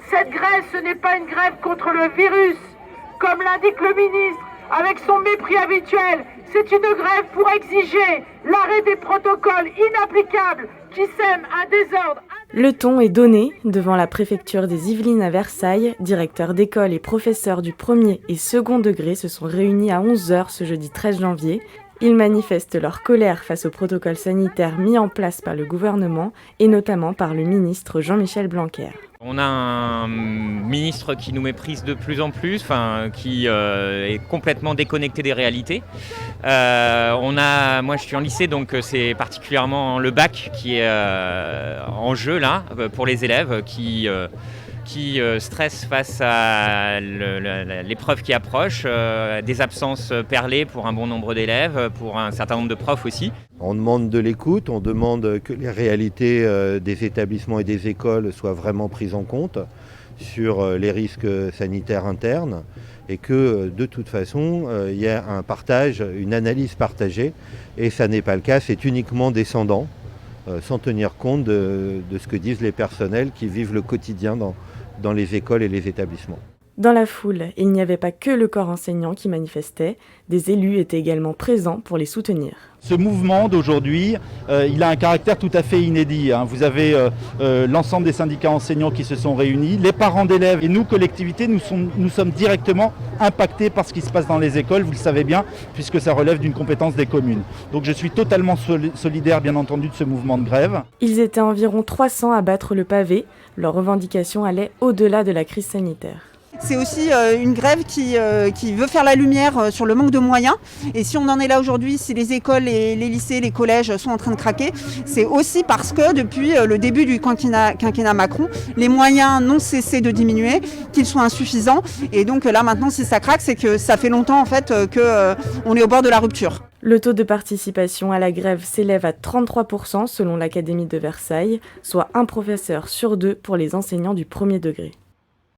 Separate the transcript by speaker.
Speaker 1: Cette grève, ce n'est pas une grève contre le virus, comme l'indique le ministre, avec son mépris habituel. C'est une grève pour exiger l'arrêt des protocoles inapplicables qui sèment un désordre.
Speaker 2: Le ton est donné devant la préfecture des Yvelines à Versailles. Directeurs d'école et professeurs du premier et second degré se sont réunis à 11h ce jeudi 13 janvier. Ils manifestent leur colère face au protocole sanitaire mis en place par le gouvernement et notamment par le ministre Jean-Michel Blanquer.
Speaker 3: On a un ministre qui nous méprise de plus en plus, qui est complètement déconnecté des réalités. Moi je suis en lycée, donc c'est particulièrement le bac qui est en jeu là pour les élèves qui stressent face à l'épreuve qui approche, des absences perlées pour un bon nombre d'élèves, pour un certain nombre de profs aussi.
Speaker 4: On demande de l'écoute, on demande que les réalités des établissements et des écoles soient vraiment prises en compte sur les risques sanitaires internes et que de toute façon il y a un partage, une analyse partagée et ça n'est pas le cas, c'est uniquement descendant sans tenir compte de ce que disent les personnels qui vivent le quotidien dans les écoles et les établissements.
Speaker 2: Dans la foule, il n'y avait pas que le corps enseignant qui manifestait, des élus étaient également présents pour les soutenir.
Speaker 5: Ce mouvement d'aujourd'hui, il a un caractère tout à fait inédit. Vous avez l'ensemble des syndicats enseignants qui se sont réunis, les parents d'élèves et nous, collectivités, nous sommes directement impactés par ce qui se passe dans les écoles, vous le savez bien, puisque ça relève d'une compétence des communes. Donc je suis totalement solidaire, bien entendu, de ce mouvement de grève.
Speaker 2: Ils étaient environ 300 à battre le pavé. Leurs revendications allaient au-delà de la crise sanitaire.
Speaker 6: C'est aussi une grève qui veut faire la lumière sur le manque de moyens. Et si on en est là aujourd'hui, si les écoles, les lycées, les collèges sont en train de craquer, c'est aussi parce que depuis le début du quinquennat Macron, les moyens n'ont cessé de diminuer, qu'ils soient insuffisants. Et donc là maintenant, si ça craque, c'est que ça fait longtemps en fait qu'on est au bord de la rupture.
Speaker 2: Le taux de participation à la grève s'élève à 33% selon l'Académie de Versailles, soit un professeur sur deux pour les enseignants du premier degré.